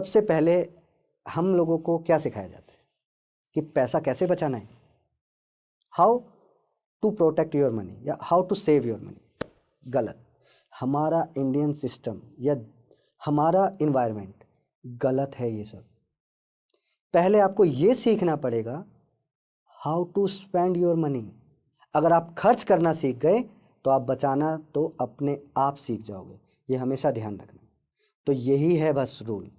सबसे पहले हम लोगों को क्या सिखाया जाता है कि पैसा कैसे बचाना है, how to protect your money या how to save your money. गलत। हमारा इंडियन सिस्टम या हमारा इन्वायरमेंट गलत है ये सब। पहले आपको ये सीखना पड़ेगा how to spend your money. अगर आप खर्च करना सीख गए तो आप बचाना तो अपने आप सीख जाओगे, ये हमेशा ध्यान रखना। तो यही है बस रूल।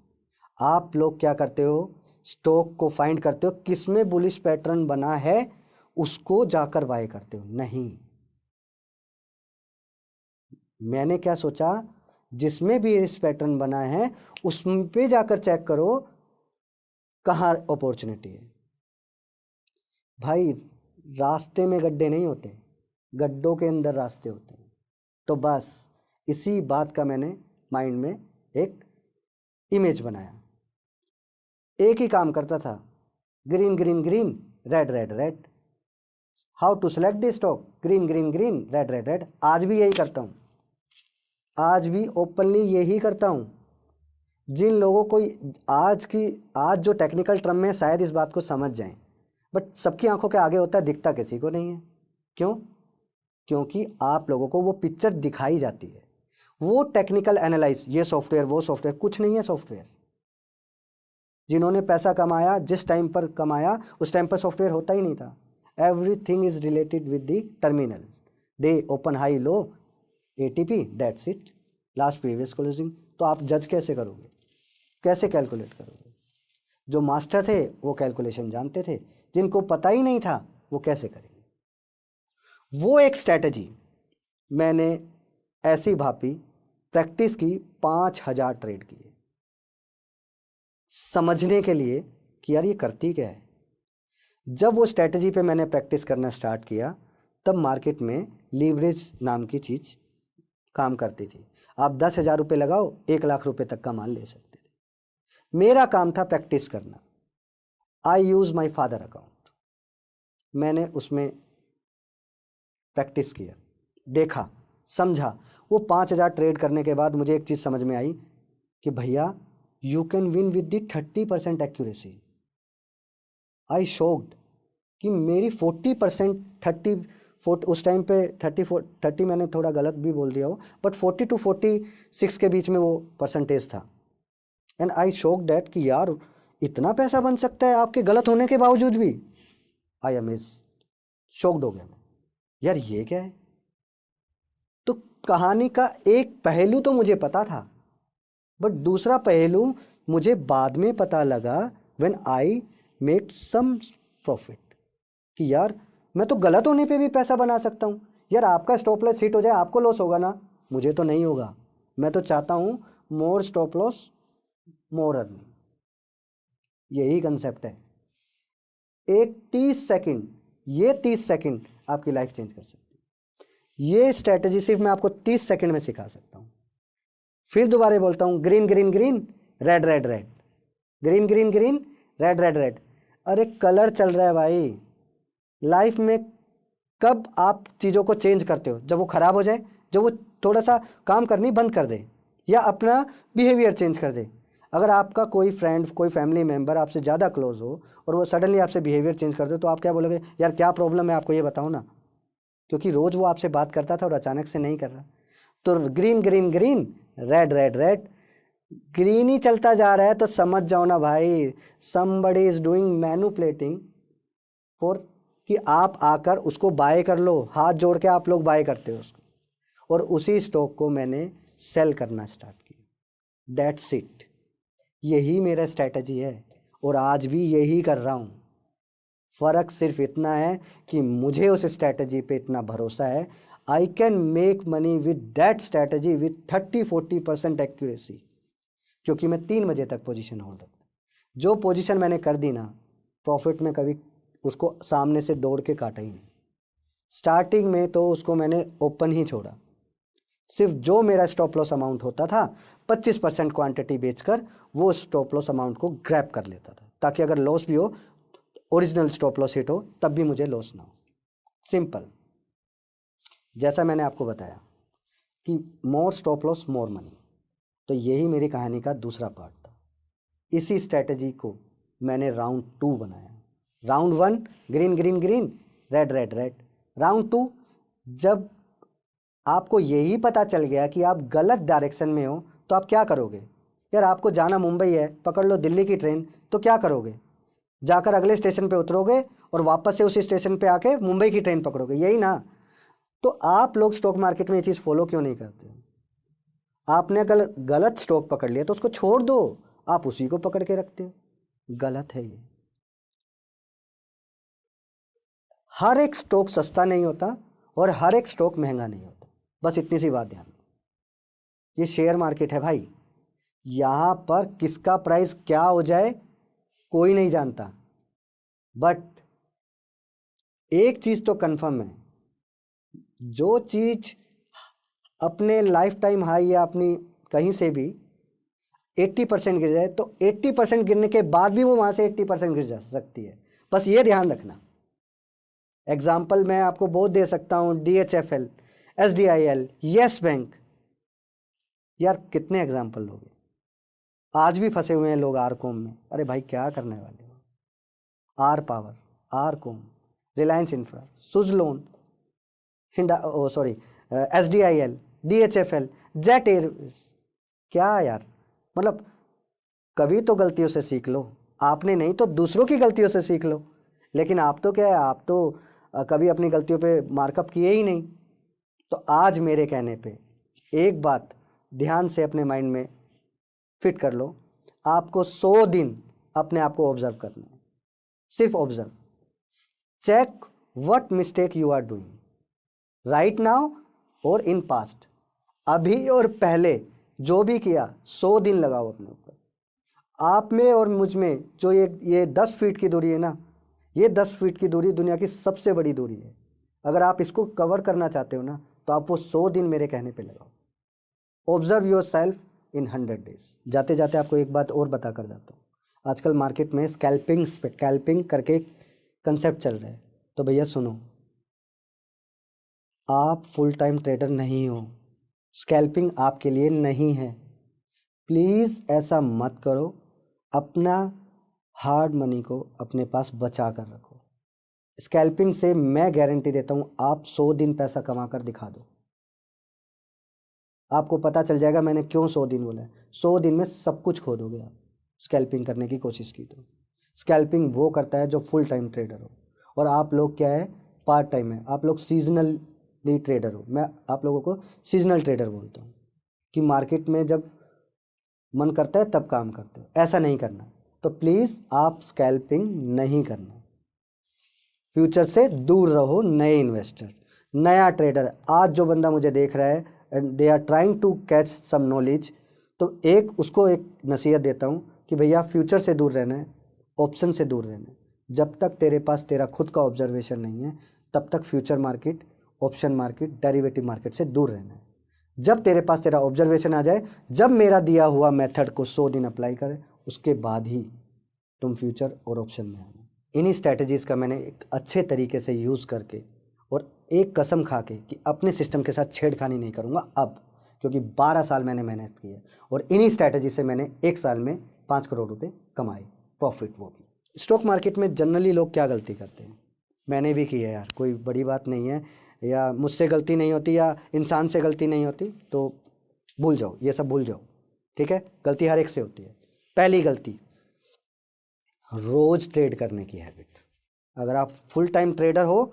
आप लोग क्या करते हो, स्टॉक को फाइंड करते हो किस में बुलिश पैटर्न बना है, उसको जाकर बाय करते हो। नहीं, मैंने क्या सोचा, जिसमें भी इस पैटर्न बना है उस पे जाकर चेक करो कहाँ अपॉर्चुनिटी है। भाई रास्ते में गड्ढे नहीं होते, गड्ढों के अंदर रास्ते होते हैं। तो बस इसी बात का मैंने माइंड में एक इमेज बनाया। एक ही काम करता था, green green green, red red red, how to select the stock, green green green, red red red. आज भी यही करता हूँ, आज भी ओपनली यही करता हूँ। जिन लोगों को आज जो टेक्निकल टर्म में शायद इस बात को समझ जाएं, बट सबकी आंखों के आगे होता है, दिखता किसी को नहीं है। क्यों? क्योंकि आप लोगों को वो पिक्चर दिखाई जाती है, वो टेक्निकल एनालाइज, ये सॉफ्टवेयर वो सॉफ्टवेयर, कुछ नहीं है सॉफ्टवेयर। जिन्होंने पैसा कमाया, जिस टाइम पर कमाया उस टाइम पर सॉफ्टवेयर होता ही नहीं था। Everything is related with the terminal, day open high low, ATP, that's it, last previous closing. तो आप जज कैसे करोगे, कैसे कैलकुलेट करोगे? जो मास्टर थे वो कैलकुलेशन जानते थे, जिनको पता ही नहीं था वो कैसे करेंगे? वो एक स्ट्रैटेजी मैंने ऐसी भापी, प्रैक्टिस की, 5,000 ट्रेड किए समझने के लिए कि यार ये करती क्या है। जब वो स्ट्रैटेजी पे मैंने प्रैक्टिस करना स्टार्ट किया, तब मार्केट में लीवरेज नाम की चीज़ काम करती थी। आप 10,000 रुपये लगाओ, 1,00,000 रुपये तक का माल ले सकते थे। मेरा काम था प्रैक्टिस करना। आई यूज़ माई फादर अकाउंट, मैंने उसमें प्रैक्टिस किया, देखा, समझा। वो 5,000 ट्रेड करने के बाद मुझे एक चीज़ समझ में आई कि भैया you can win with the 30% accuracy. I shocked कि मेरी 40%, 30 उस टाइम पे 30 मैंने थोड़ा गलत भी बोल दिया हो, बट 40 to 46 के बीच में वो परसेंटेज था। एंड आई शॉक्ड दैट कि यार इतना पैसा बन सकता है आपके गलत होने के बावजूद भी। आई अमेज, शॉक्ड हो गया मैं, यार ये क्या है। तो कहानी का एक पहलू तो मुझे पता था, बट दूसरा पहलू मुझे बाद में पता लगा when I make some profit, कि यार मैं तो गलत होने पे भी पैसा बना सकता हूँ। यार आपका स्टॉप लॉस हिट हो जाए, आपको लॉस होगा ना, मुझे तो नहीं होगा। मैं तो चाहता हूँ मोर स्टॉप लॉस मोर अर्निंग, यही कंसेप्ट है। एक 30 सेकंड, ये 30 सेकंड आपकी लाइफ चेंज कर सकती है। ये स्ट्रैटेजी सिर्फ मैं आपको 30 सेकंड में सिखा सकता हूँ। फिर दोबारा बोलता हूँ, green green green, red red red, green green green, red red red. अरे कलर चल रहा है भाई। लाइफ में कब आप चीज़ों को चेंज करते हो? जब वो ख़राब हो जाए, जब वो थोड़ा सा काम करनी बंद कर दे या अपना बिहेवियर चेंज कर दे। अगर आपका कोई फ्रेंड, कोई फैमिली मेम्बर आपसे ज़्यादा क्लोज हो और वो सडनली आपसे बिहेवियर चेंज कर दे, तो आप क्या बोलोगे? यार क्या प्रॉब्लम है आपको, ये बताओ ना। क्योंकि रोज़ वो आपसे बात करता था और अचानक से नहीं कर रहा। तो green green green, red red red, green ही चलता जा रहा है तो समझ जाओ ना भाई, somebody is doing manipulating for, कि आप आकर उसको बाय कर लो। हाथ जोड़ के आप लोग बाय करते हो उसको, और उसी स्टॉक को मैंने सेल करना स्टार्ट किया। दैट्स इट, यही मेरा स्ट्रैटेजी है और आज भी यही कर रहा हूँ। फ़र्क सिर्फ इतना है कि मुझे उस स्ट्रैटेजी पे इतना भरोसा है, I can make money with that strategy with 30-40% accuracy, क्योंकि मैं 3 बजे तक पोजीशन होल्ड रखता। जो पोजीशन मैंने कर दी ना प्रॉफिट में, कभी उसको सामने से दौड़ के काटा ही नहीं। स्टार्टिंग में तो उसको मैंने ओपन ही छोड़ा। सिर्फ जो मेरा स्टॉप लॉस अमाउंट होता था, 25% क्वांटिटी बेचकर वो स्टॉप लॉस अमाउंट को ग्रैब कर लेता था, ताकि अगर लॉस भी हो, ओरिजिनल स्टॉप लॉस हिट हो, तब भी मुझे लॉस ना हो। सिंपल। जैसा मैंने आपको बताया कि मोर स्टॉप लॉस मोर मनी, तो यही मेरी कहानी का दूसरा पार्ट था। इसी स्ट्रैटेजी को मैंने राउंड 2 बनाया। Round 1 green green green, red red red. Round 2 जब आपको यही पता चल गया कि आप गलत डायरेक्शन में हो तो आप क्या करोगे? यार आपको जाना मुंबई है, पकड़ लो दिल्ली की ट्रेन, तो क्या करोगे? जाकर अगले स्टेशन पे उतरोगे और वापस से उसी स्टेशन पे आके मुंबई की ट्रेन पकड़ोगे, यही ना? तो आप लोग स्टॉक मार्केट में ये चीज़ फॉलो क्यों नहीं करते? आपने अगर गलत स्टॉक पकड़ लिया तो उसको छोड़ दो, आप उसी को पकड़ के रखते हो, गलत है ये। हर एक स्टॉक सस्ता नहीं होता और हर एक स्टॉक महंगा नहीं होता, बस इतनी सी बात ध्यान में। ये शेयर मार्केट है भाई, यहाँ पर किसका प्राइस क्या हो जाए कोई नहीं जानता, बट एक चीज़ तो कंफर्म है, जो चीज़ अपने लाइफ टाइम हाई या अपनी कहीं से भी 80% गिर जाए तो 80% गिरने के बाद भी वो वहाँ से 80% गिर जा सकती है, बस ये ध्यान रखना। एग्जाम्पल मैं आपको बहुत दे सकता हूँ, DHFL, SDIL, यस बैंक। यार कितने एग्जाम्पल लोगे, आज भी फंसे हुए हैं लोग आरकॉम में। अरे भाई क्या करने वाले हो? R Power, RCom, Reliance Infra, Suzlon, हिंडा, oh sorry, SDIL, DHFL, Jet Airways. क्या यार, मतलब कभी तो गलतियों से सीख लो, आपने नहीं तो दूसरों की गलतियों से सीख लो। लेकिन आप तो क्या है, आप तो कभी अपनी गलतियों पे मार्कअप किए ही नहीं। तो आज मेरे कहने पे एक बात ध्यान से अपने माइंड में फिट कर लो, आपको 100 दिन अपने आप को ऑब्जर्व करना है, सिर्फ observe. Check what mistake you are doing right now और इन पास्ट, अभी और पहले जो भी किया 100 दिन लगाओ अपने ऊपर। आप में और मुझ में जो ये 10 फीट की दूरी है ना, ये 10 फीट की दूरी दुनिया की सबसे बड़ी दूरी है। अगर आप इसको कवर करना चाहते हो ना, तो आप वो 100 दिन मेरे कहने पे लगाओ। Observe your self in 100 days. जाते जाते आपको एक बात और बता कर जाता हूँ, आजकल मार्केट में स्कैल्पिंग करके कंसेप्ट चल रहा है। तो भैया सुनो, आप फुल टाइम ट्रेडर नहीं हो, स्कैल्पिंग आपके लिए नहीं है। प्लीज़ ऐसा मत करो, अपना हार्ड मनी को अपने पास बचा कर रखो। स्कैल्पिंग से मैं गारंटी देता हूँ आप 100 दिन पैसा कमा कर दिखा दो, आपको पता चल जाएगा मैंने क्यों 100 दिन बोला है। 100 दिन में सब कुछ खो दोगे आप, स्कैल्पिंग करने की कोशिश की तो। स्कैल्पिंग वो करता है जो फुल टाइम ट्रेडर हो, और आप लोग क्या है, पार्ट टाइम है, आप लोग सीजनली ट्रेडर हो। मैं आप लोगों को सीजनल ट्रेडर बोलता हूँ कि मार्केट में जब मन करता है तब काम करते हो, ऐसा नहीं करना। तो प्लीज़ आप स्कैल्पिंग नहीं करना, फ्यूचर से दूर रहो। नए इन्वेस्टर, नया ट्रेडर, आज जो बंदा मुझे देख रहा है and they are trying to catch some knowledge, तो उसको एक नसीहत देता हूँ कि भैया फ्यूचर से दूर रहना है, ऑप्शन से दूर रहना है। जब तक तेरे पास तेरा खुद का ऑब्जर्वेशन नहीं है, तब तक future market, option market, derivative market से दूर रहना है। जब तेरे पास तेरा ऑब्जर्वेशन आ जाए, जब मेरा दिया हुआ मेथड को 100 दिन अप्लाई करे, उसके बाद ही तुम फ्यूचर और ऑप्शन में आना। इन्हीं स्ट्रैटेजीज़ का मैंने एक अच्छे तरीके से यूज़ करके और एक कसम खा के कि अपने सिस्टम के साथ छेड़खानी नहीं करूँगा अब, क्योंकि 12 साल मैंने मेहनत की है और इन्हीं स्ट्रैटेजी से मैंने एक साल में 5 करोड़ रुपए कमाए, प्रॉफिट वो भी। स्टॉक मार्केट में जनरली लोग क्या गलती करते हैं, मैंने भी की है यार, कोई बड़ी बात नहीं है, या मुझसे गलती नहीं होती या इंसान से गलती नहीं होती, तो भूल जाओ, ये सब भूल जाओ, ठीक है? गलती हर एक से होती है। पहली गलती, रोज ट्रेड करने की हैबिट। अगर आप फुल टाइम ट्रेडर हो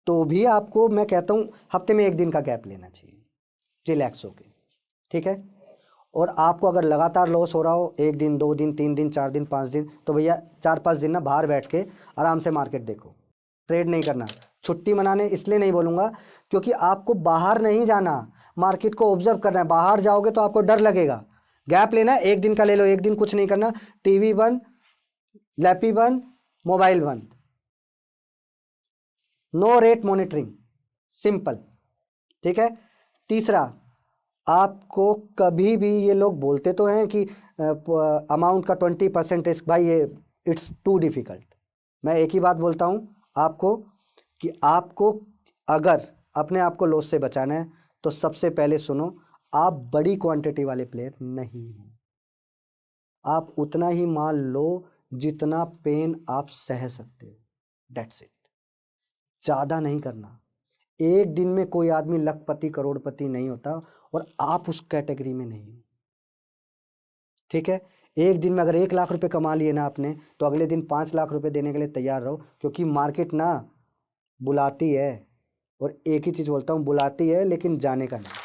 तो भी आपको मैं कहता हूँ हफ्ते में 1 दिन का गैप लेना चाहिए, रिलैक्स होके, ठीक है? और आपको अगर लगातार लॉस हो रहा हो 1 दिन, 2 दिन, 3 दिन, 4 दिन, 5 दिन, तो भैया 4-5 दिन ना बाहर बैठ के आराम से मार्केट देखो, ट्रेड नहीं करना। छुट्टी मनाने इसलिए नहीं बोलूँगा क्योंकि आपको बाहर नहीं जाना, मार्केट को ऑब्जर्व करना है। बाहर जाओगे तो आपको डर लगेगा। गैप लेना है, 1 दिन का ले लो, 1 दिन कुछ नहीं करना, टीवी बंद, लैपी बंद, मोबाइल बंद, नो रेट मॉनिटरिंग, सिंपल, ठीक है? तीसरा, आपको कभी भी, ये लोग बोलते तो हैं कि अमाउंट का 20% रिस्क, भाई ये इट्स टू डिफिकल्ट। मैं एक ही बात बोलता हूँ आपको कि आपको अगर अपने आप को लॉस से बचाना है तो सबसे पहले सुनो, आप बड़ी क्वांटिटी वाले प्लेयर नहीं हो। आप उतना ही माल लो जितना पेन आप सह सकते हो, डेट्स इट। ज़्यादा नहीं करना। एक दिन में कोई आदमी लखपति करोड़पति नहीं होता और आप उस कैटेगरी में नहीं हो, ठीक है। एक दिन में अगर 1 लाख रुपए कमा लिए ना आपने, तो अगले दिन 5 लाख रुपए देने के लिए तैयार रहो, क्योंकि मार्केट ना बुलाती है। और एक ही चीज़ बोलता हूँ, बुलाती है लेकिन जाने का नहीं।